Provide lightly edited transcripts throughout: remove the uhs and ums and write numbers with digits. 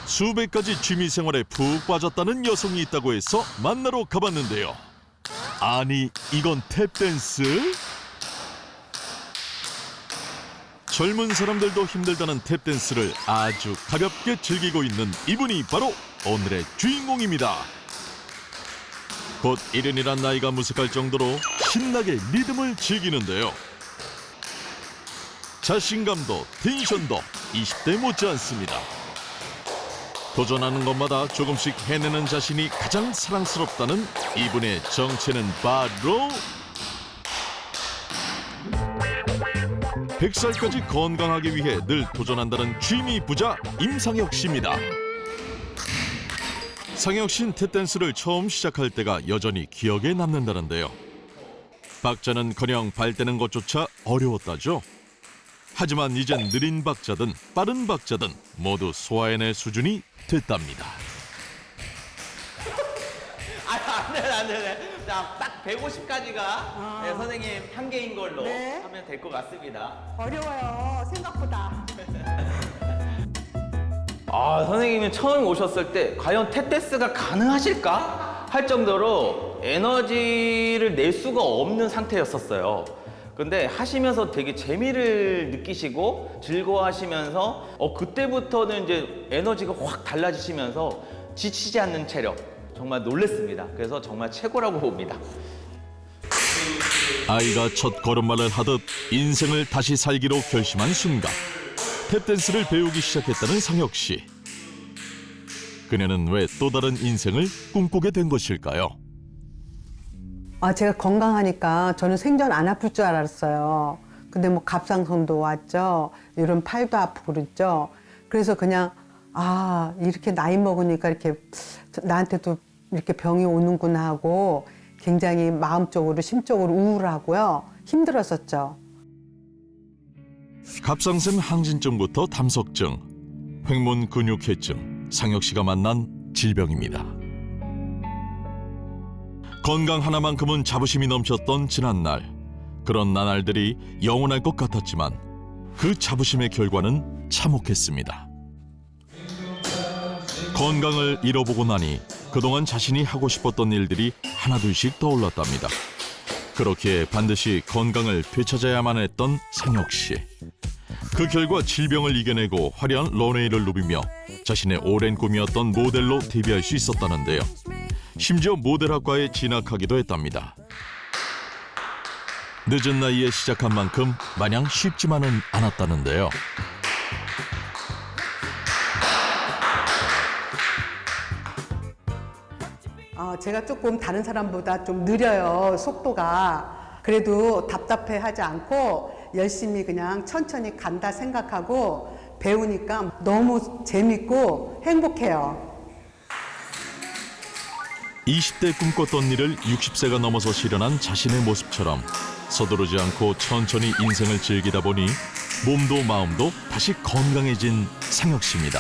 수백 가지 취미 생활에 푹 빠졌다는 여성이 있다고 해서 만나러 가봤는데요. 아니, 이건 탭댄스? 젊은 사람들도 힘들다는 탭댄스를 아주 가볍게 즐기고 있는 이분이 바로 오늘의 주인공입니다. 곧 70이란 나이가 무색할 정도로 신나게 리듬을 즐기는데요. 자신감도 텐션도 20대 못지않습니다. 도전하는 것마다 조금씩 해내는 자신이 가장 사랑스럽다는 이분의 정체는 바로 100살까지 건강하기 위해 늘 도전한다는 취미 부자 임상혁 씨입니다. 상혁 씨는 탭댄스를 처음 시작할 때가 여전히 기억에 남는다는데요. 박자는커녕 발대는 것조차 어려웠다죠. 하지만 이젠 느린 박자든 빠른 박자든 모두 소화해낼 수준이 됐답니다. 안 되네. 자, 딱 150까지가 네, 선생님 한계인 걸로 네. 하면 될 것 같습니다. 어려워요, 생각보다. 선생님이 처음 오셨을 때 과연 탭댄스가 가능하실까? 할 정도로 에너지를 낼 수가 없는 상태였었어요. 근데 하시면서 되게 재미를 느끼시고 즐거워하시면서 그때부터는 이제 에너지가 확 달라지시면서 지치지 않는 체력 정말 놀랬습니다. 그래서 정말 최고라고 봅니다. 아이가 첫 걸음마를 하듯 인생을 다시 살기로 결심한 순간 탭댄스를 배우기 시작했다는 상혁 씨. 그녀는 왜 또 다른 인생을 꿈꾸게 된 것일까요? 제가 건강하니까 저는 생전 안 아플 줄 알았어요. 근데 뭐 갑상선도 왔죠. 이런 팔도 아프고 그랬죠. 그래서 그냥 이렇게 나이 먹으니까 이렇게 나한테도 이렇게 병이 오는구나 하고 굉장히 마음적으로 심적으로 우울하고요. 힘들었었죠. 갑상선 항진증부터 담석증, 횡문 근육해증, 상혁 씨가 만난 질병입니다. 건강 하나만큼은 자부심이 넘쳤던 지난날. 그런 나날들이 영원할 것 같았지만 그 자부심의 결과는 참혹했습니다. 건강을 잃어보고 나니 그동안 자신이 하고 싶었던 일들이 하나둘씩 떠올랐답니다. 그렇기에 반드시 건강을 되찾아야만 했던 상혁 씨. 그 결과 질병을 이겨내고 화려한 런웨이를 누비며 자신의 오랜 꿈이었던 모델로 데뷔할 수 있었다는데요. 심지어 모델학과에 진학하기도 했답니다. 늦은 나이에 시작한 만큼 마냥 쉽지만은 않았다는데요. 제가 조금 다른 사람보다 좀 느려요, 속도가. 그래도 답답해하지 않고 열심히 그냥 천천히 간다 생각하고 배우니까 너무 재밌고 행복해요. 20대 꿈꿨던 일을 60세가 넘어서 실현한 자신의 모습처럼 서두르지 않고 천천히 인생을 즐기다 보니 몸도 마음도 다시 건강해진 상혁 씨입니다.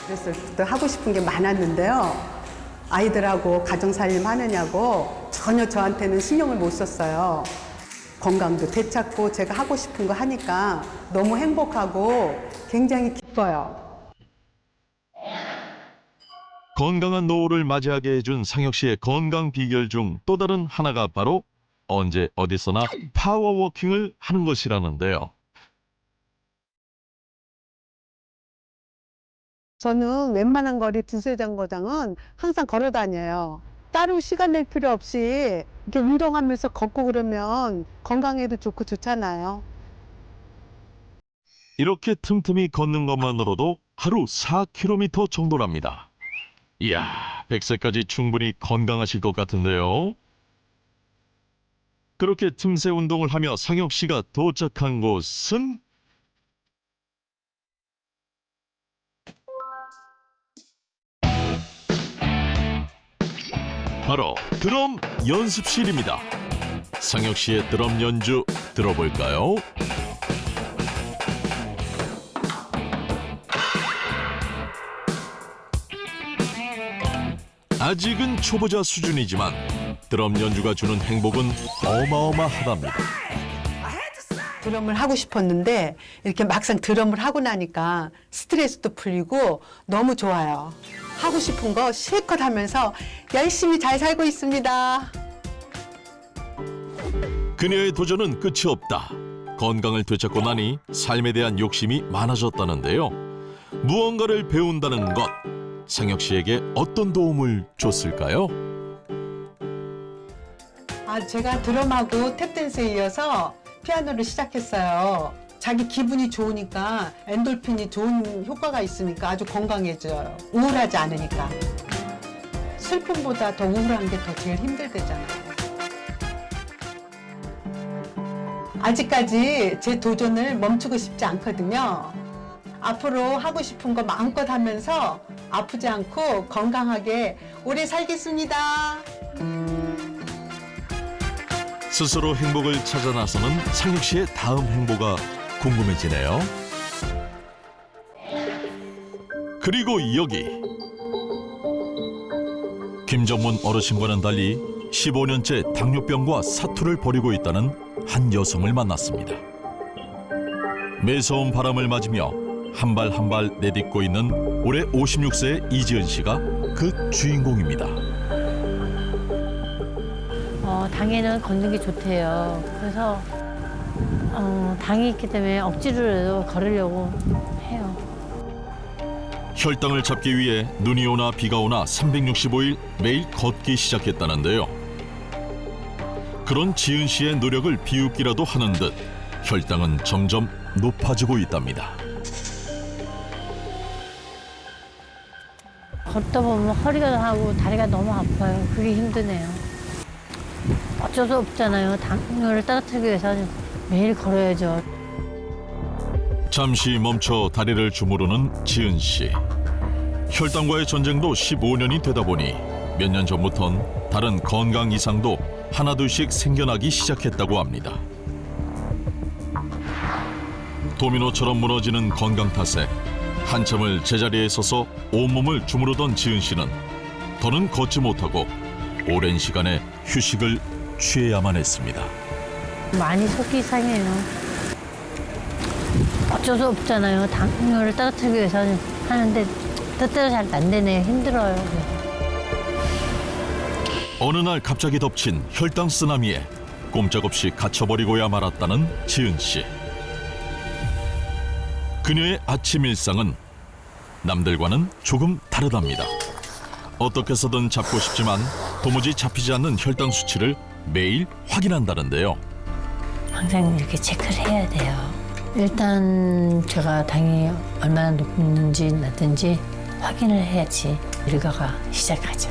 그랬을 때 하고 싶은 게 많았는데요. 아이들하고 가정살림 하느냐고 전혀 저한테는 신경을 못 썼어요. 건강도 되찾고 제가 하고 싶은 거 하니까 너무 행복하고 굉장히 기뻐요. 건강한 노후를 맞이하게 해준 상혁 씨의 건강 비결 중 또 다른 하나가 바로 언제 어디서나 파워워킹을 하는 것이라는데요. 저는 웬만한 거리 두세 정거장은 항상 걸어 다녀요. 따로 시간 낼 필요 없이 이렇게 운동하면서 걷고 그러면 건강에도 좋고 좋잖아요. 이렇게 틈틈이 걷는 것만으로도 하루 4km 정도랍니다. 이야, 100세까지 충분히 건강하실 것 같은데요. 그렇게 틈새 운동을 하며 상혁 씨가 도착한 곳은 바로 드럼 연습실입니다. 상혁 씨의 드럼 연주 들어볼까요? 아직은 초보자 수준이지만 드럼 연주가 주는 행복은 어마어마하답니다. 드럼을 하고 싶었는데 이렇게 막상 드럼을 하고 나니까 스트레스도 풀리고 너무 좋아요. 하고 싶은 거 실컷 하면서 열심히 잘 살고 있습니다. 그녀의 도전은 끝이 없다. 건강을 되찾고 나니 삶에 대한 욕심이 많아졌다는데요. 무언가를 배운다는 것, 상혁 씨에게 어떤 도움을 줬을까요? 제가 드럼하고 탭댄스에 이어서 피아노를 시작했어요. 자기 기분이 좋으니까 엔돌핀이 좋은 효과가 있으니까 아주 건강해져요. 우울하지 않으니까. 슬픔보다 더 우울한 게 더 제일 힘들대잖아요. 아직까지 제 도전을 멈추고 싶지 않거든요. 앞으로 하고 싶은 거 마음껏 하면서 아프지 않고 건강하게 오래 살겠습니다. 스스로 행복을 찾아 나서는 상혁 씨의 다음 행보가 궁금해지네요. 그리고 여기 김정문 어르신과는 달리 15년째 당뇨병과 사투를 벌이고 있다는 한 여성을 만났습니다. 매서운 바람을 맞으며 한 발 한 발 내딛고 있는 올해 56세의 이지은 씨가 그 주인공입니다. 당에는 걷는 게 좋대요. 그래서 당이 있기 때문에 억지로라도 걸으려고 해요. 혈당을 잡기 위해 눈이 오나 비가 오나 365일 매일 걷기 시작했다는데요. 그런 지은 씨의 노력을 비웃기라도 하는 듯 혈당은 점점 높아지고 있답니다. 걷다 보면 허리가 하고 다리가 너무 아파요. 그게 힘드네요. 어쩔 수 없잖아요. 당뇨를 떨어뜨리기 위해서는 매일 걸어야죠. 잠시 멈춰 다리를 주무르는 지은 씨. 혈당과의 전쟁도 15년이 되다 보니 몇 년 전부턴 다른 건강 이상도 하나둘씩 생겨나기 시작했다고 합니다. 도미노처럼 무너지는 건강 탓에 한참을 제자리에 서서 온몸을 주무르던 지은 씨는 더는 걷지 못하고 오랜 시간의 휴식을 취해야만 했습니다. 많이 속이 상해요. 어쩔 수 없잖아요. 당뇨를 떨어뜨리기 위해서는 하는데 뜻대로 잘 안 되네요. 힘들어요. 어느 날 갑자기 덮친 혈당 쓰나미에 꼼짝없이 갇혀버리고야 말았다는 지은 씨. 그녀의 아침 일상은 남들과는 조금 다르답니다. 어떻게 해서든 잡고 싶지만 도무지 잡히지 않는 혈당 수치를 매일 확인한다는데요. 항상 이렇게 체크를 해야 돼요. 일단 제가 당이 얼마나 높은지 낮은지 확인을 해야지 일과가 시작하죠.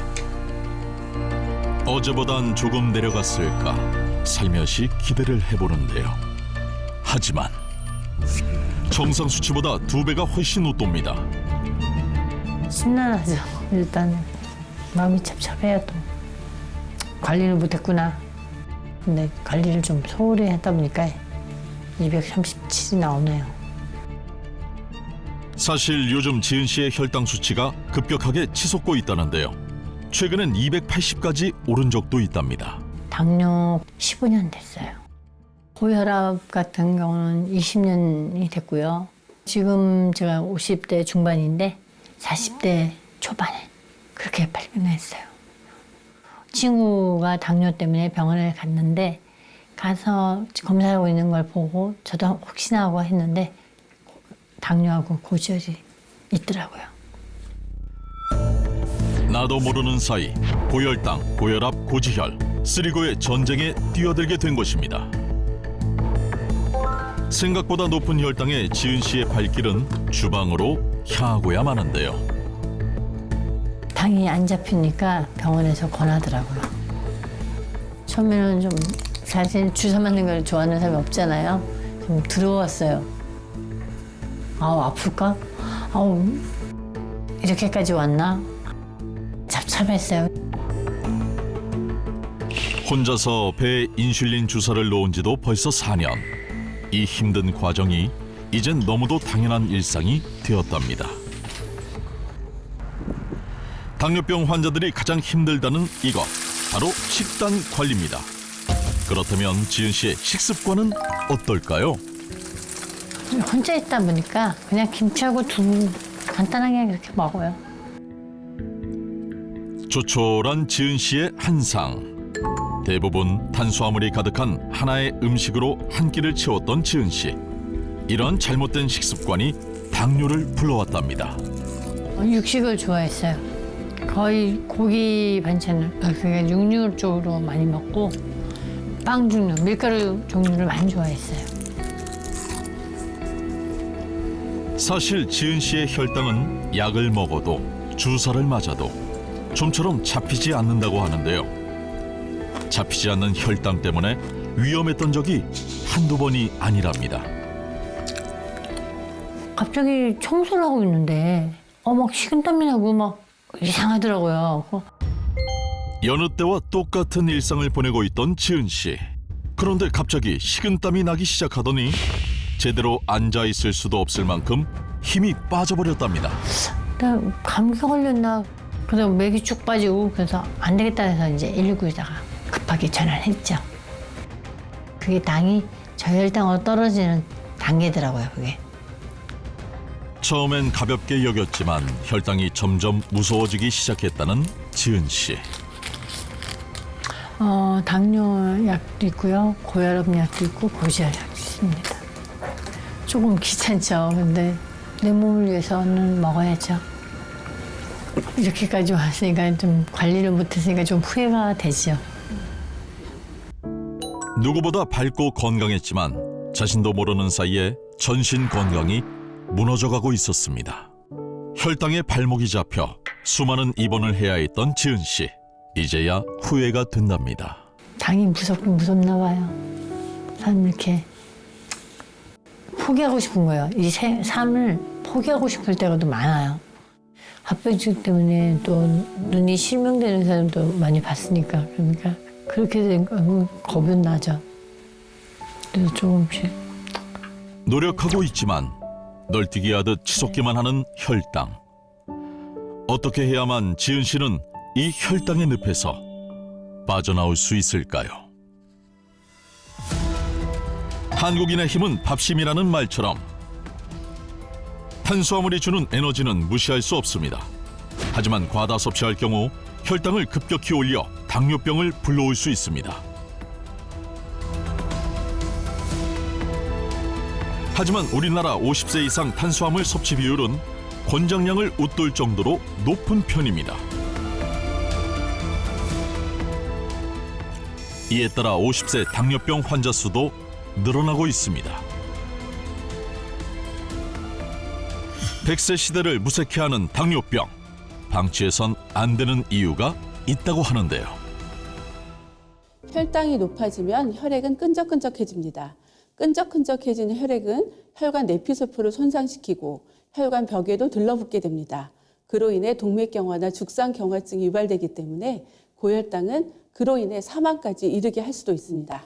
어제보단 조금 내려갔을까 살며시 기대를 해보는데요. 하지만 정상 수치보다 2배가 훨씬 웃돕니다. 심란하죠. 일단 마음이 찹찹해요. 또 관리를 못했구나. 근데 관리를 좀 소홀히 했다 보니까 237이 나오네요. 사실 요즘 지은 씨의 혈당 수치가 급격하게 치솟고 있다는데요. 최근엔 280까지 오른 적도 있답니다. 당뇨 15년 됐어요. 고혈압 같은 경우는 20년이 됐고요. 지금 제가 50대 중반인데 40대 초반에 그렇게 발견했어요. 친구가 당뇨 때문에 병원에 갔는데 가서 검사하고 있는 걸 보고 저도 혹시나 하고 했는데 당뇨하고 고지혈이 있더라고요. 나도 모르는 사이 고혈당, 고혈압, 고지혈, 쓰리고의 전쟁에 뛰어들게 된 것입니다. 생각보다 높은 혈당에 지은 씨의 발길은 주방으로 향하고야 마는데요. 당이 안 잡히니까 병원에서 권하더라고요. 처음에는 좀 사실 주사 맞는 걸 좋아하는 사람이 없잖아요. 좀 두려웠어요. 아우 아플까? 아우 이렇게까지 왔나? 잡잡했어요. 혼자서 배에 인슐린 주사를 놓은 지도 벌써 4년. 이 힘든 과정이 이젠 너무도 당연한 일상이 되었답니다. 당뇨병 환자들이 가장 힘들다는 이것, 바로 식단 관리입니다. 그렇다면 지은 씨의 식습관은 어떨까요? 혼자 있다 보니까 그냥 김치하고 두부 간단하게 그렇게 먹어요. 조촐한 지은 씨의 한상. 대부분 탄수화물이 가득한 하나의 음식으로 한 끼를 채웠던 지은 씨. 이런 잘못된 식습관이 당뇨를 불러왔답니다. 육식을 좋아했어요. 거의 고기 반찬을 그러니까 육류 쪽으로 많이 먹고 빵 종류, 밀가루 종류를 많이 좋아했어요. 사실 지은 씨의 혈당은 약을 먹어도 주사를 맞아도 좀처럼 잡히지 않는다고 하는데요. 잡히지 않는 혈당 때문에 위험했던 적이 한두 번이 아니랍니다. 갑자기 청소를 하고 있는데 막 식은땀이 나고 막 이상하더라고요. 여느 때와 똑같은 일상을 보내고 있던 지은 씨. 그런데 갑자기 식은땀이 나기 시작하더니 제대로 앉아 있을 수도 없을 만큼 힘이 빠져버렸답니다. 나 감기 걸렸나? 그래서 맥이 쭉 빠지고 그래서 안 되겠다 해서 이제 119에다가 급하게 전화를 했죠. 그게 당이 저혈당으로 떨어지는 단계더라고요, 그게. 처음엔 가볍게 여겼지만 혈당이 점점 무서워지기 시작했다는 지은 씨. 당뇨 약도 있고요, 고혈압 약도 있고 고지혈 약도 있습니다. 조금 귀찮죠. 근데 내 몸을 위해서는 먹어야죠. 이렇게까지 왔으니까 좀 관리를 못했으니까 좀 후회가 되죠. 누구보다 밝고 건강했지만 자신도 모르는 사이에 전신 건강이 무너져가고 있었습니다. 혈당에 발목이 잡혀 수많은 입원을 해야 했던 지은 씨. 이제야 후회가 된답니다. 당이 무섭긴 무섭나 봐요. 사람 이렇게 포기하고 싶은 거예요. 이 삶을 포기하고 싶을 때가 또 많아요. 합병증 때문에 또 눈이 실명되는 사람도 많이 봤으니까 그러니까 그렇게 되니까 겁이 나죠. 그래서 조금씩 노력하고 있지만 널뛰기 하듯 치솟기만 하는 혈당. 어떻게 해야만 지은 씨는 이 혈당의 늪에서 빠져나올 수 있을까요? 한국인의 힘은 밥심이라는 말처럼 탄수화물이 주는 에너지는 무시할 수 없습니다. 하지만 과다 섭취할 경우 혈당을 급격히 올려 당뇨병을 불러올 수 있습니다. 하지만 우리나라 50세 이상 탄수화물 섭취 비율은 권장량을 웃돌 정도로 높은 편입니다. 이에 따라 50세 당뇨병 환자 수도 늘어나고 있습니다. 100세 시대를 무색해하는 당뇨병. 방치해선 안 되는 이유가 있다고 하는데요. 혈당이 높아지면 혈액은 끈적끈적해집니다. 끈적끈적해지는 혈액은 혈관 내피세포를 손상시키고 혈관 벽에도 들러붙게 됩니다. 그로 인해 동맥경화나 죽상경화증이 유발되기 때문에 고혈당은 그로 인해 사망까지 이르게 할 수도 있습니다.